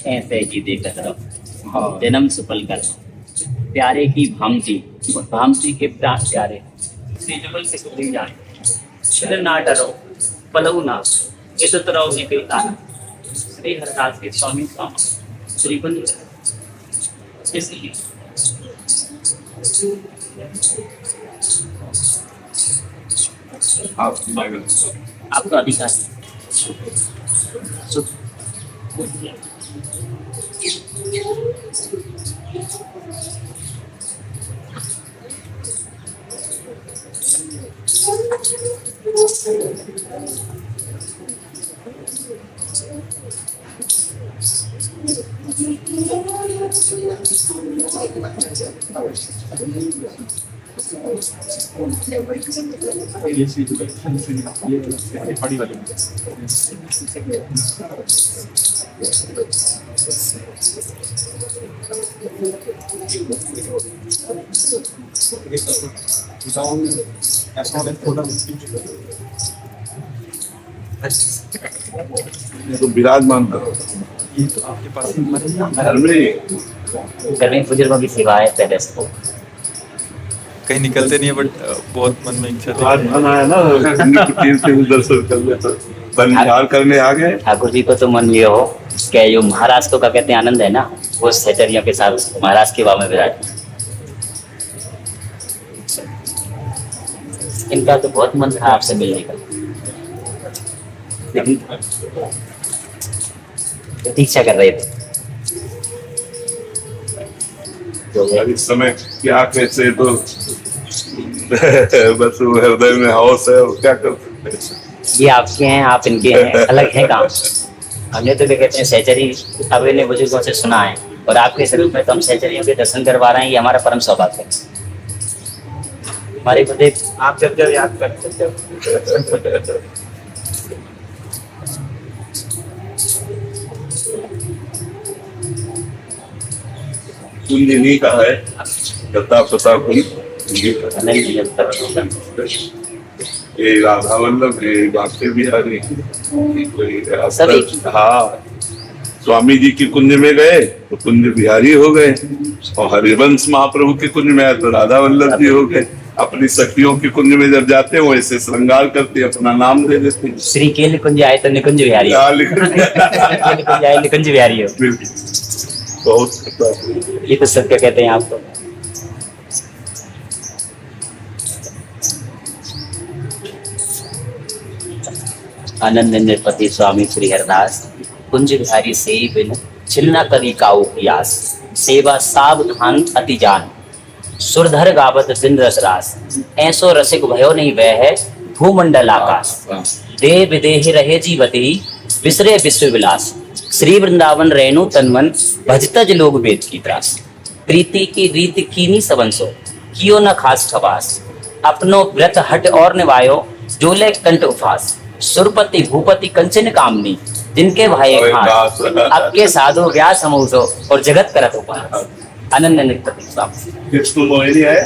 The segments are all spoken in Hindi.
ऐसे ही देखत रहो जन्म सुफल कर प्यारे की भामती भामती के प्यारे श्री जुगल से सुधरी जाए छिल ना डरो पलऊ ना इज्जत रहो ही कई ताना श्री हरदास के स्वामी स्वामी श्री कुंज इसलिए आपका अधिकार बड़ी वाली तो विराजमान करो। ये तो आपके पास घर में गर्मी बुजुर्गों की सेवा है पहले से। कहीं निकलते नहीं है, बट बहुत मन में इच्छा आज मन आया ना कुटीर से दर्शन कर ले तो बलिहार करने आ गए। ठाकुर जी को तो मन ये हो कि जो महाराज को का कहते हैं आनंद है ना, वो सहचरियों के साथ महाराज के वाह में विराट। इनका तो बहुत मन था आपसे मिलने का, लेकिन प्रतीक्षा कर रहे थे। तो इस समय क्या कैसे तो बस वो हृदय में हौस है, वो क्या कर सकते हैं। ये आपके हैं, आप इनके हैं, अलग है काम। हमने तो क्या कहते हैं सहचरी अब इन्हें बुजुर्गों से सुना है, और आपके स्वरूप में तो हम सहचरियों के दर्शन करवा रहे हैं। ये हमारा परम सौभाग्य है। हमारे गुरुदेव आप जब जब याद करते जब कुंदिनी का है गता पता ये राधा वल्लभ ये बांके बिहारी। हाँ, स्वामी जी की कुंज में गए तो कुंज बिहारी हो गए, और हरिवंश महाप्रभु के कुंज में आए तो राधा वल्लभ जी हो गए। अपनी सखियों की कुंज में जब जाते हैं वो ऐसे श्रृंगार करते हैं, अपना नाम दे देते हैं। श्री के निकुंज आए तो निकुंज बिहारी निकुंज आए निकुंज बिहारी हो। बहुत ये तो सत्य कहते हैं आपको। आनंद निरपति स्वामी श्री हरदास कुंज बिहारी से बिन छिलना करी काऊ पियास सेवा सावधान अति जान सुरधर गावत दिन रस रास ऐसो रसिक भयो नहीं वह है भूमंडल आकाश देह विदेह रहे जीवती विसरे विश्व विलास श्री वृंदावन रेणु तनवन भजतज लोग वेद की त्रास प्रीति की रीति कीनी सबंसो कियो न खास खवास अपनो व्रत हट और निभायो जोले कंठ उफास सुरपति भूपति कंचन कामनी जिनके भाई घास आपके साधु व्यास समूसो और जगत करत उपास। आनंद निरपति स्वामी विष्णु मोहिनी है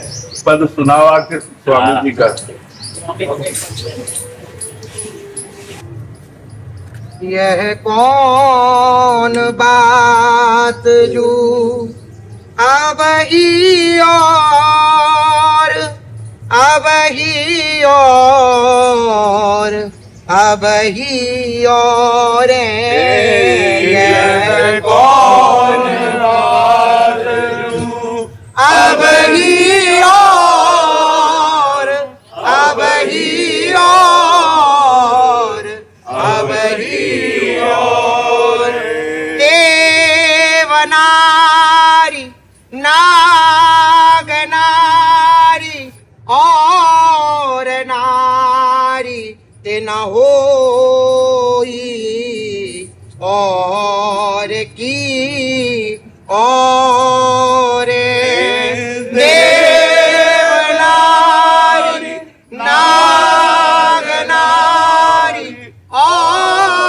पद सुनावा के स्वामी जी का। यह कौन बात जो अब ही और अब ही और अब ही और यह कौन बात जो अब ही और अब ही और अब ही और देवनारी नागनारी और नारी ते न होई और की और देवनारी नागनारी और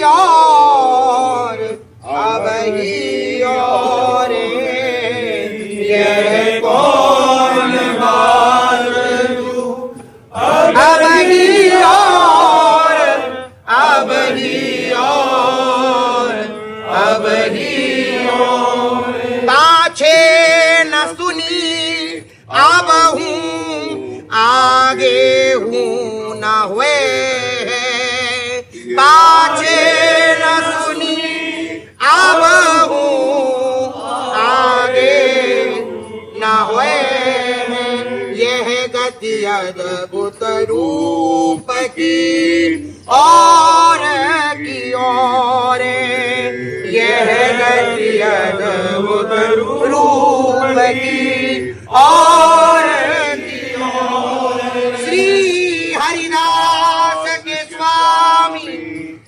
और अब ही और यह कौन बात अब ही और अब ही और अब ही और पाछे न सुनी अब हूँ आगे हूँ न हुए पाछे न सुनी अब हूँ आगे न हुए यह गति अद्भुत रूप की और यह गति अद्भुत रूप की और श्री हरिदास के स्वामी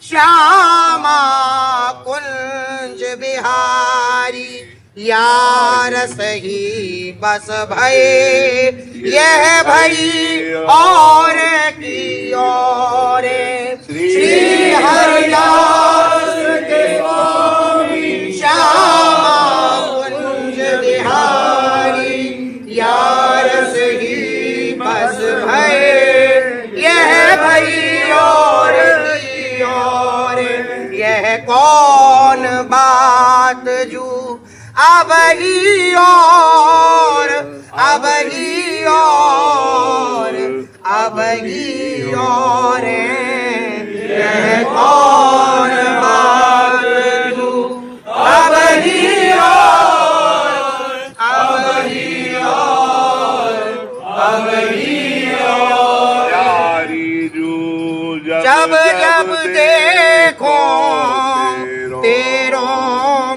श्यामा कुंज बिहारी यार सही बस भये यह भई और की और श्री हरिदास के स्वामी श्यामा कुंज बिहारी यार सही बस भये यह भई और की और यह कौन बात जू अब ही और अब ही और अब ही और यह कौन बात जू अब ही और अब ही और अब ही और यारी जू जब जब देखो तेरो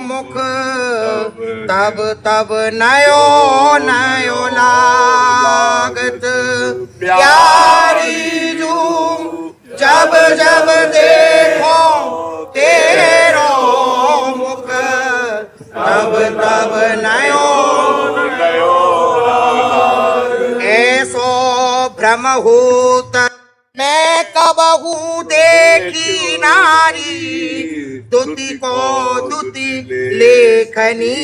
मुख तब तब नयो नयो लागत प्यारी जू जब जब देखो तेरो मुख तब तब नयो ऐसो भ्रम होत मैं कबहू देखी नारी दुति को दुति लेखनी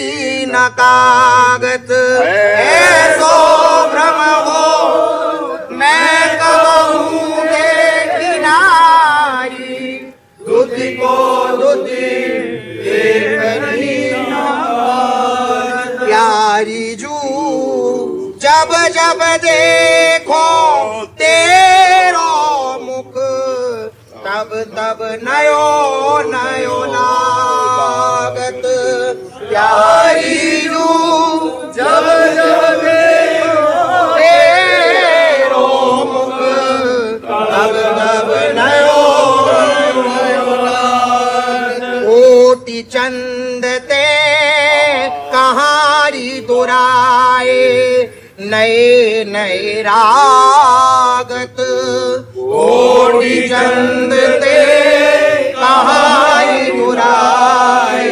न कागत ऐसो भ्रम हो मैं कबहू देखी नारी दुति को दुति लेखनी न कागत प्यारी जू जब जब देखो तेरो मुख तब तब नयो नयो लागत प्यारी जू जब जब देखो तेरो मुख तब तब नयो नयो लागत कोटि चंद ते कहारी दुराए नए नए रागत कोटि चंद ते कहाई मुराए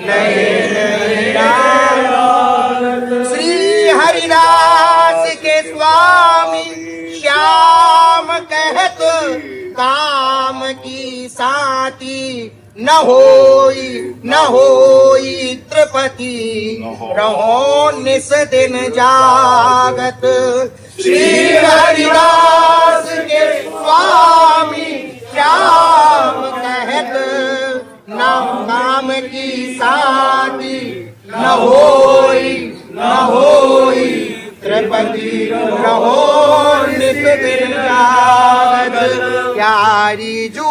नए नए रागत श्री हरिदास के स्वामी श्याम कहत काम की साथी न होई त्रिपति रहो निस दिन जागत श्री हरिदास के स्वामी श्याम कहत न काम की साथी न होई त्रिपति रहो निस दिन जागत प्यारी जू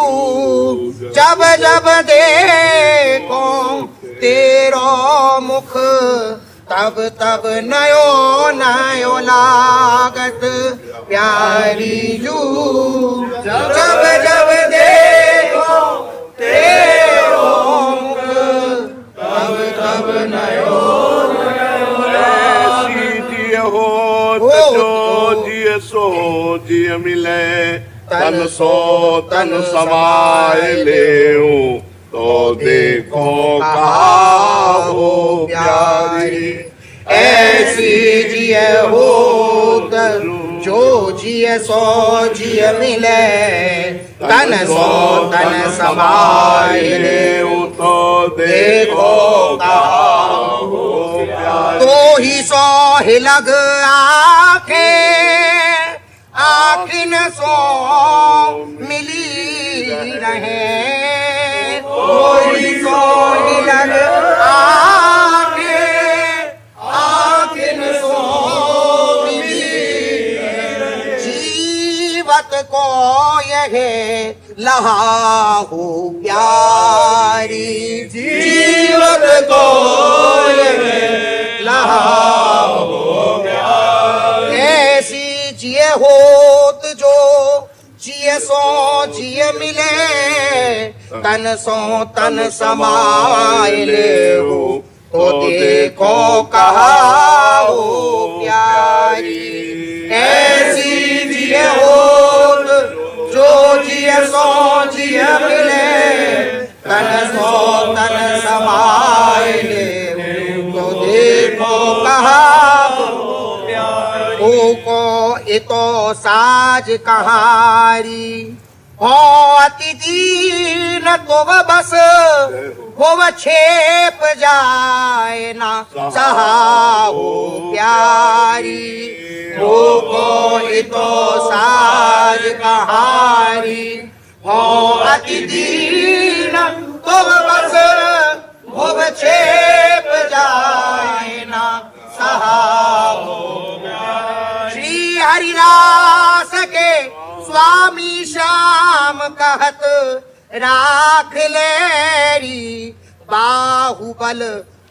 जब जब देखो तेरो मुख तब तब नयो नयो लागत प्यारी जू जब जब देखो तेरो मुख तब तब नयो जिय सो जिय मिले तन सो तन समाए ले तो देखो कहा हो प्यारी ऐसी जिय हो जो जिय सो जिय मिले तन सो तन समाये तो देखो कहाओ प्यारी। तो ही सो ही लग आखे आखिन सो मिली रहे तो ही सो ही लग आखे आखिन सो मिली रहे। जीवत को यह लहाहू प्यारी जीवत को यह लहाहू प्यारी। ऐसी जिये होत जो जिये सो जिये मिले तन सो तन समाये ले हो तो देखो कहाओ प्यारी। ऐसी जिये होत जो जिये सो जिये मिले तन सो तन समाये ले तो देखो कहाओ प्यारी। को इतो साज कहारी हो अति दीन तो बस वो छेप जाए ना सहाओ प्यारी। वो को इतो साज कहारी हो अति दीन तो बस वो छेप जाए ना सहाओ। श्री हरिदास के स्वामी श्याम कहत राख लेरी बाहुबल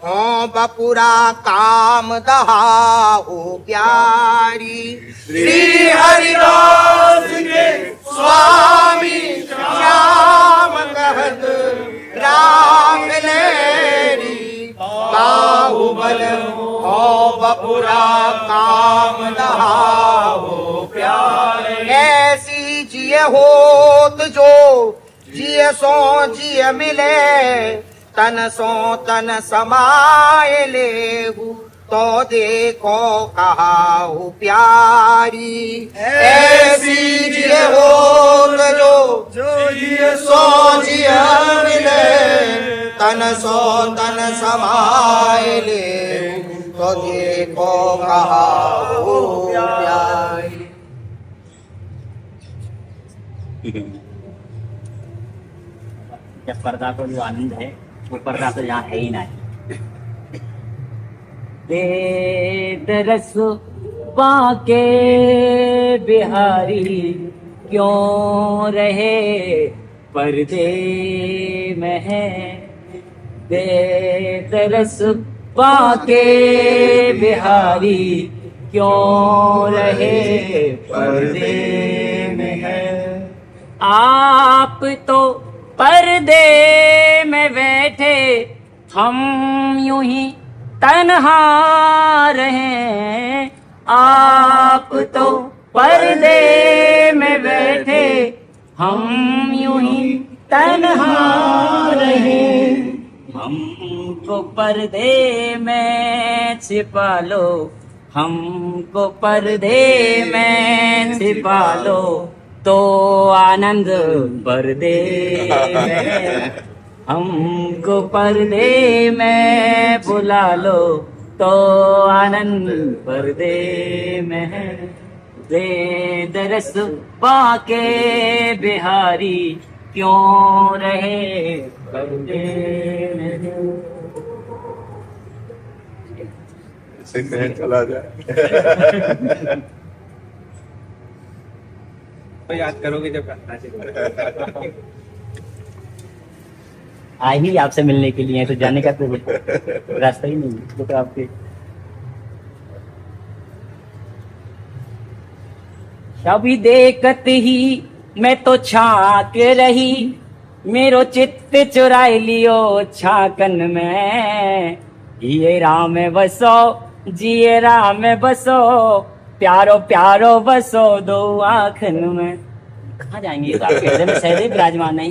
हो बपुरा काम दहाओ प्यारी। श्री हरिदास के स्वामी श्याम कहत राख लेरी बाहुबल हो बपुरा काम दहाओ प्यारे। ऐसी जिये होत जो जिये सो जिये मिले तन सो तन समाये लेहु तो देखो कहाहू प्यारी। ऐसी जिये होत जो जिये सो जिये मिले तन सो तन समाये लेहु तो देखो कहाहू प्यारी। जब पर्दा को जो आनंद है वो पर्दा तो यहाँ है ही नहीं। दे दरस पाके बिहारी क्यों रहे पर्दे में है। दे दरस पाके बिहारी क्यों रहे पर्दे में है। आप तो पर्दे में बैठे हम यूं ही तन्हा रहे। आप तो पर्दे में बैठे हम यूं ही तन्हा रहे। हमको पर्दे में छिपा लो हमको पर्दे में छिपा लो तो आनंद पर्दे में। हमको पर्दे में बुला लो तो आनंद पर्दे में है। दे दरस पाके बिहारी क्यों रहे पर्दे में। चला जाए तो याद करोगे जब करना आए ही आपसे मिलने के लिए तो जाने का तो रास्ता ही नहीं है। तो आपके कभी देखत ही मैं तो छाक रही मेरो चित्त चुराई लियो छाकन में। ये राम बसो जिए राम बसो प्यारो प्यारो बसो दो आँखन में। कहाँ जाएंगे? आपके हृदय में सहदे विराजमान है।